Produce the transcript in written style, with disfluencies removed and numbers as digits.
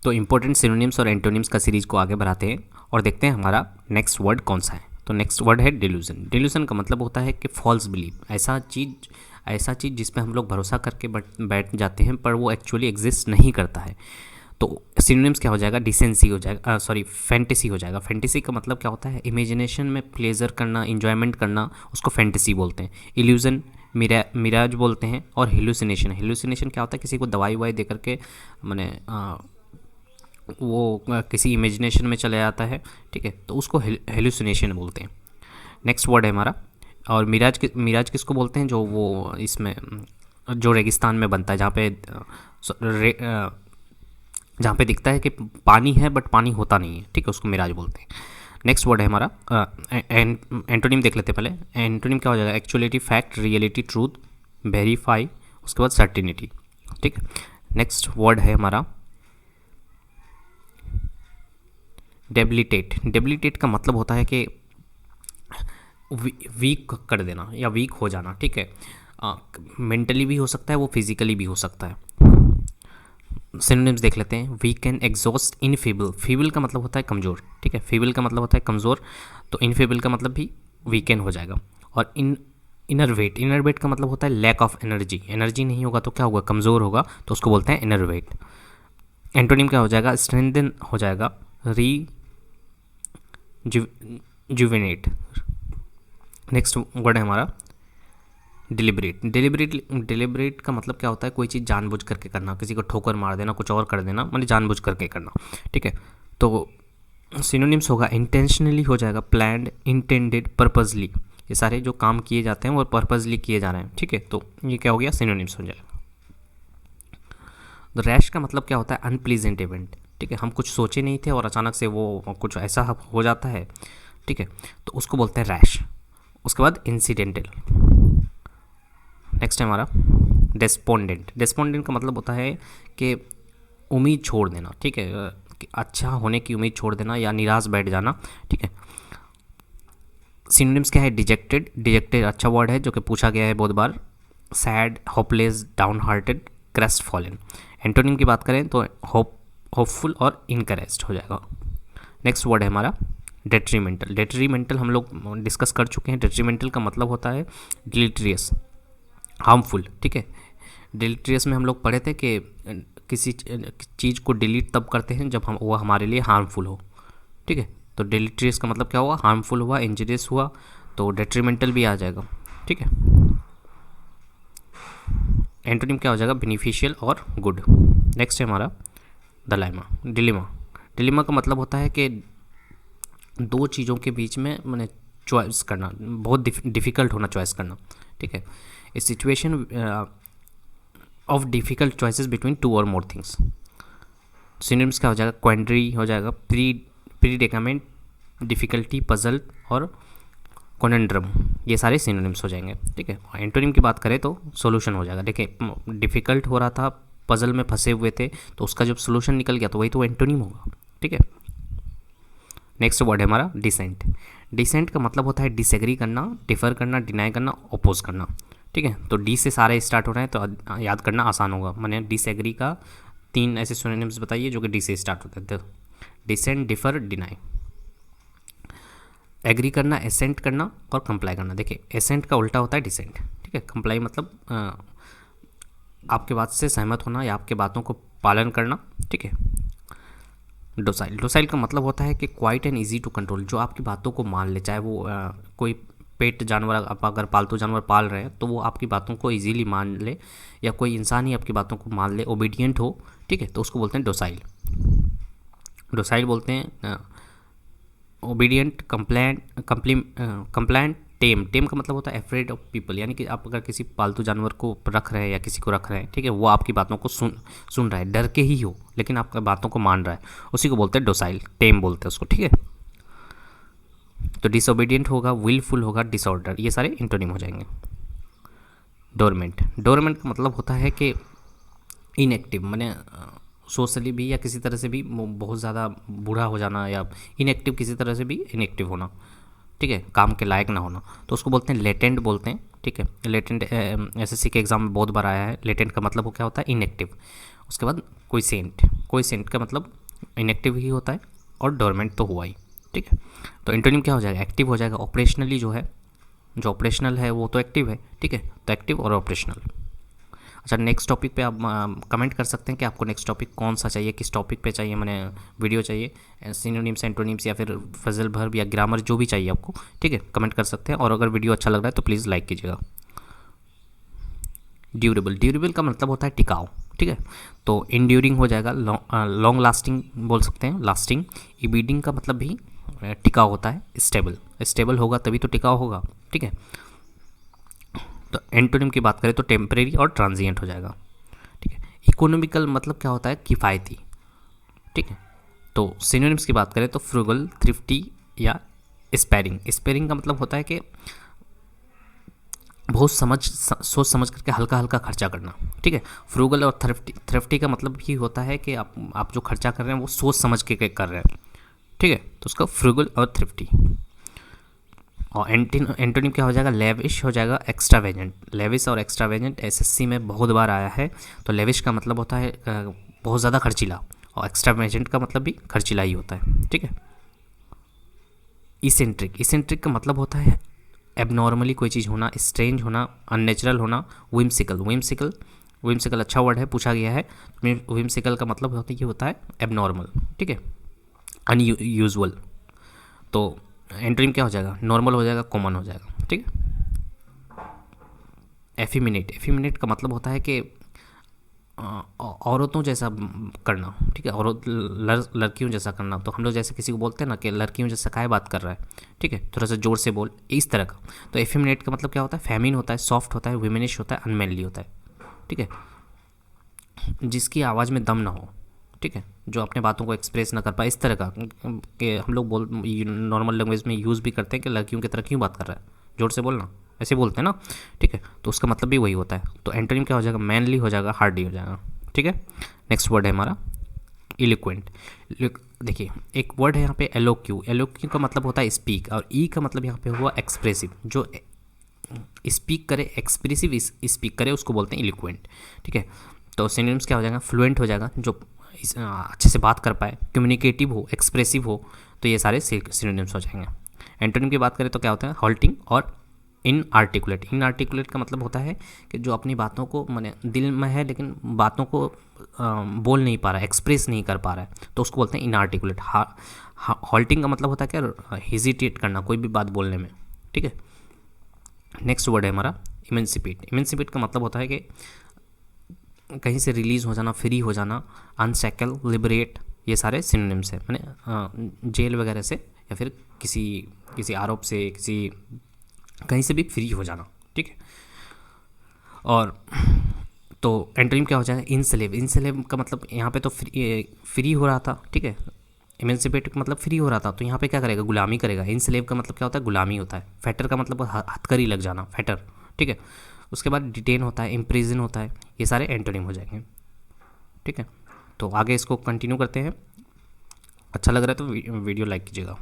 तो important synonyms और antonyms का सीरीज को आगे बढ़ाते हैं और देखते हैं हमारा नेक्स्ट वर्ड कौन सा है। तो नेक्स्ट वर्ड है डिल्यूजन। डिल्यूजन का मतलब होता है कि फॉल्स बिलीफ, ऐसा चीज़ जिस पे हम लोग भरोसा करके बैठ जाते हैं पर वो एक्चुअली एग्जिस्ट नहीं करता है। तो सिनोनिम्स क्या हो जाएगा, डिसेंसी हो जाएगा, सॉरी फैंटेसी हो जाएगा। फैंटेसी का मतलब क्या होता है, इमेजिनेशन में प्लेजर करना, इंजॉयमेंट करना, उसको फैंटेसी बोलते हैं। इल्यूजन मिराज बोलते हैं। और हेलुसिनेशन क्या होता है, किसी को दवाई ववाई दे करके मैंने वो किसी इमेजिनेशन में चला जाता है, ठीक है, तो उसको हेलुसिनेशन बोलते हैं। नेक्स्ट वर्ड है हमारा। और मिराज किसको बोलते हैं, जो वो इसमें जो रेगिस्तान में बनता है, जहाँ पे दिखता है कि पानी है बट पानी होता नहीं है, ठीक है, उसको मिराज बोलते हैं। नेक्स्ट वर्ड है हमारा एंटोनिम देख लेते हैं पहले। एंटोनिम क्या हो जाएगा, actuality, fact, reality, truth, verify, उसके बाद सर्टिनिटी, ठीक है। नेक्स्ट वर्ड है हमारा डेबिलिटेट। डेबिलिटेट का मतलब होता है कि वीक कर देना या वीक हो जाना, ठीक है। मेंटली भी हो सकता है, वो फिजिकली भी हो सकता है। सिनोनिम्स देख लेते हैं। Weak and exhaust, ineffable. Fable का मतलब होता है कमज़ोर, ठीक है, फेबल का मतलब होता है कमज़ोर, तो इनफेबल का मतलब भी वीकेंड हो जाएगा। और इनर वेट का मतलब होता है लैक ऑफ एनर्जी। एनर्जी नहीं होगा तो क्या होगा, कमज़ोर होगा, तो उसको बोलते हैं इनर वेट। एंटोनिम क्या हो जाएगा, स्ट्रेंथन हो जाएगा, जुवेनेट। नेक्स्ट वर्ड है हमारा डिलिबरेट का मतलब क्या होता है, कोई चीज़ जानबूझ करके करना, किसी को ठोकर मार देना, कुछ और कर देना, मतलब जानबूझ करके करना, ठीक है। तो सिनोनिम्स होगा इंटेंशनली हो जाएगा, प्लान्ड, इंटेंडेड, पर्पजली। ये सारे जो काम किए जाते हैं वो पर्पजली किए जा रहे हैं, ठीक है, तो ये क्या हो गया, सिनोनिम्स हो जाएगा। तो रैश का मतलब क्या होता है, अनप्लीजेंट इवेंट, ठीक है, हम कुछ सोचे नहीं थे और अचानक से वो कुछ ऐसा हो जाता है, ठीक है, तो उसको बोलते हैं रैश। उसके बाद इंसिडेंटल। नेक्स्ट है हमारा डेस्पोंडेंट। डेस्पोंडेंट का मतलब होता है कि उम्मीद छोड़ देना, ठीक है, कि अच्छा होने की उम्मीद छोड़ देना या निराश बैठ जाना, ठीक है। सिनोनिम्स क्या है, डिजेक्टेड। डिजेक्टेड अच्छा वर्ड है जो कि पूछा गया है बहुत बार। Sad, hopeless, downhearted, crestfallen. Antonym की बात करें तो होपफुल और इनकरेज्ड हो जाएगा। नेक्स्ट वर्ड है हमारा डेट्रीमेंटल। डेट्रीमेंटल हम लोग डिस्कस कर चुके हैं। डेट्रीमेंटल का मतलब होता है डिलीटरियस, हार्मफुल, ठीक है। डिलीटरियस में हम लोग पढ़े थे कि किसी चीज़ को डिलीट तब करते हैं जब वो हमारे लिए हार्मफुल हो, ठीक है। तो डिलीटरियस का मतलब क्या हुआ, हार्मफुल हुआ, इंजरियस हुआ, तो डेट्रीमेंटल भी आ जाएगा, ठीक है। एंटोनिम क्या हो जाएगा, बेनिफिशियल और गुड। नेक्स्ट है हमारा डिलेमा। डिलेमा का मतलब होता है कि दो चीज़ों के बीच में मैंने चॉइस करना, बहुत डिफ़िकल्ट होना चॉइस करना, ठीक है। A situation of difficult choices between two और मोर थिंग्स। सिनोनिम्स क्या हो जाएगा, क्वेंड्री हो जाएगा, प्रीडिकामेंट, डिफ़िकल्टी, पजल और कॉनंड्रम, ये सारे सिनोनिम्स हो जाएंगे, ठीक है। एंटोनिम की बात करें तो सॉल्यूशन हो जाएगा। देखिए डिफ़िकल्ट हो रहा था, पजल में फंसे हुए थे, तो उसका जब सॉल्यूशन निकल गया तो वही तो एंटोनिम होगा, ठीक है। नेक्स्ट वर्ड है हमारा डिसेंट। डिसेंट का मतलब होता है डिसएग्री करना, डिफर करना, डिनाई करना, अपोज करना, ठीक है। तो डी से सारे स्टार्ट हो रहे हैं तो याद करना आसान होगा। मैंने डिसएग्री का 3 ऐसे सिनोनिम्स बताइए जो कि डी से स्टार्ट होते थे, डिसेंट, डिफर, डिनाई। एग्री करना, एसेंट करना और कंप्लाई करना। देखिए एसेंट का उल्टा होता है डिसेंट, ठीक है। कंप्लाई मतलब आपके बात से सहमत होना या आपके बातों को पालन करना, ठीक है। डोसाइल। डोसाइल का मतलब होता है कि quiet and easy to control, जो आपकी बातों को मान ले, चाहे वो कोई पेट जानवर, आप अगर पालतू जानवर पाल रहे हैं तो वो आपकी बातों को इजीली मान ले, या कोई इंसान ही आपकी बातों को मान ले, ओबीडियंट हो, ठीक है, तो उसको बोलते हैं डोसाइल। डोसाइल बोलते हैं ओबीडियंट, कंप्लायंट, टेम का मतलब होता है अफ्रेड ऑफ पीपल, यानी कि आप अगर किसी पालतू जानवर को रख रहे हैं या किसी को रख रहे हैं, ठीक है, वो आपकी बातों को सुन रहा है, डर के ही हो लेकिन आपकी बातों को मान रहा है, उसी को बोलते हैं डोसाइल, टेम बोलते हैं उसको, ठीक है। तो डिसोबीडियंट होगा, विलफुल होगा, डिसऑर्डर, ये सारे इंटोनिम हो जाएंगे। डोरमेंट। डोरमेंट का मतलब होता है कि इनएक्टिव, मैंने सोशली भी या किसी तरह से भी बहुत ज़्यादा बूढ़ा हो जाना, या इनएक्टिव किसी तरह से भी इनएक्टिव होना, ठीक है, काम के लायक ना होना, तो उसको बोलते हैं लेटेंट बोलते हैं, ठीक है। लेटेंट एसएससी के एग्जाम में बहुत बार आया है। लेटेंट का मतलब वो क्या होता है, इनएक्टिव। उसके बाद क्विसेंट का मतलब इनएक्टिव ही होता है और डोरमेंट तो हुआ ही, ठीक है। तो एंटोनिम क्या हो जाएगा, एक्टिव हो जाएगा। ऑपरेशनली जो है, जो ऑपरेशनल है वो तो एक्टिव है, ठीक है। तो एक्टिव और ऑपरेशनल। अच्छा, नेक्स्ट टॉपिक पे आप कमेंट कर सकते हैं कि आपको नेक्स्ट टॉपिक कौन सा चाहिए, किस टॉपिक पे चाहिए, मैंने वीडियो चाहिए, सिनोनिम्स, एंटोनिम्स या फिर फ्रेजल वर्ब या ग्रामर, जो भी चाहिए आपको, ठीक है, कमेंट कर सकते हैं। और अगर वीडियो अच्छा लग रहा है तो प्लीज़ लाइक कीजिएगा। ड्यूरेबल का मतलब होता है टिकाऊ, ठीक है। तो इंड्यूरिंग हो जाएगा, लॉन्ग लास्टिंग बोल सकते हैं, लास्टिंग। इबीडिंग का मतलब भी टिकाऊ होता है। स्टेबल होगा तभी तो टिकाऊ होगा, ठीक है। तो एंटोनिम की बात करें तो टेम्परेरी और ट्रांजिएंट हो जाएगा, ठीक है। इकोनॉमिकल मतलब क्या होता है, किफ़ायती, ठीक है। तो सिनोनिम्स की बात करें तो फ्रूगल, थ्रिफ्टी या स्पेरिंग का मतलब होता है कि बहुत सोच समझ करके हल्का हल्का खर्चा करना, ठीक है। फ्रूगल और थ्रिफ्टी का मतलब ही होता है कि आप जो खर्चा कर रहे हैं वो सोच समझ के कर रहे हैं, ठीक है। तो उसका फ्रूगल और थ्रिफ्टी। और एंटोनिम क्या हो जाएगा, लेविश हो जाएगा, एक्स्ट्रावेजेंट। लेविश और एक्स्ट्रावेजेंट एसएससी में बहुत बार आया है। तो लेविश का मतलब होता है बहुत ज़्यादा खर्चीला, और एक्स्ट्रावेजेंट का मतलब भी खर्चीला ही होता है, ठीक है। इसेंट्रिक का मतलब होता है एबनॉर्मली कोई चीज़ होना, स्ट्रेंज होना, अननेचुरल होना। विम्सिकल अच्छा वर्ड है, पूछा गया है। विम्सिकल का मतलब होता है एबनॉर्मल, ठीक है, अनयूजुअल। तो एंटोनिम क्या हो जाएगा, नॉर्मल हो जाएगा, कॉमन हो जाएगा, ठीक है। एफिमिनेट का मतलब होता है कि औरतों जैसा करना, ठीक है, लड़कियों जैसा करना। तो हम लोग जैसे किसी को बोलते हैं ना कि लड़कियों जैसा काहे बात कर रहा है, ठीक है, थोड़ा सा जोर से बोल, इस तरह का। तो एफिमिनेट का मतलब क्या होता है, फेमिन होता है, सॉफ्ट होता है, विमेनिश होता है, अनमैनली होता है, ठीक है। जिसकी आवाज़ में दम ना हो, ठीक है, जो अपने बातों को एक्सप्रेस ना कर पाए, इस तरह का कि हम लोग नॉर्मल लैंग्वेज में यूज़ भी करते हैं कि लड़कियों की तरह क्यों बात कर रहा है, जोर से बोलना, ऐसे बोलते हैं ना, ठीक है। तो उसका मतलब भी वही होता है। तो एंटोनिम क्या हो जाएगा, मैनली हो जाएगा, हार्डी हो जाएगा, ठीक है। नेक्स्ट वर्ड है हमारा इलोक्वेंट। देखिए एक वर्ड है यहाँ पे एलोक्यू का मतलब होता है स्पीक, और ई का मतलब यहाँ पे हुआ एक्सप्रेसिव। जो स्पीक करे, एक्सप्रेसिव स्पीक करे, उसको बोलते हैं इलोक्वेंट, ठीक है। तो सिनोनिम्स क्या हो जाएगा, फ्लुएंट हो जाएगा, जो अच्छे से बात कर पाए, कम्युनिकेटिव हो, एक्सप्रेसिव हो, तो ये सारे सिनोनिम्स हो जाएंगे। एंटोनिम की बात करें तो क्या होता है, हॉल्टिंग और इनआर्टिकुलेट का मतलब होता है कि जो अपनी बातों को माने दिल में है लेकिन बातों को बोल नहीं पा रहा है, एक्सप्रेस नहीं कर पा रहा है, तो उसको बोलते हैं इनआर्टिकुलेट। हॉल्टिंग का मतलब होता है क्या, हेजिटेट करना कोई भी बात बोलने में, ठीक है। नेक्स्ट वर्ड है हमारा इमेंसिपेट का मतलब होता है कि कहीं से रिलीज़ हो जाना, फ्री हो जाना, अनशैकल, लिबरेट, ये सारे सिनोनिम्स हैं। मैंने जेल वगैरह से या फिर किसी आरोप से, कहीं से भी फ्री हो जाना, ठीक है। और तो एंटोनिम क्या हो जाएगा, इंसलेव का मतलब यहाँ पे तो फ्री हो रहा था, ठीक है। इमेंसिपेट का मतलब फ्री हो रहा था, तो यहाँ पे क्या करेगा, गुलामी करेगा। इंसलेव का मतलब क्या होता है, गुलामी होता है। फैटर का मतलब हथकड़ी लग जाना, फैटर, ठीक है। उसके बाद डिटेन होता है, इम्प्रिजन होता है, ये सारे एंटोनिम हो जाएंगे, ठीक है। तो आगे इसको कंटिन्यू करते हैं। अच्छा लग रहा है तो वीडियो लाइक कीजिएगा।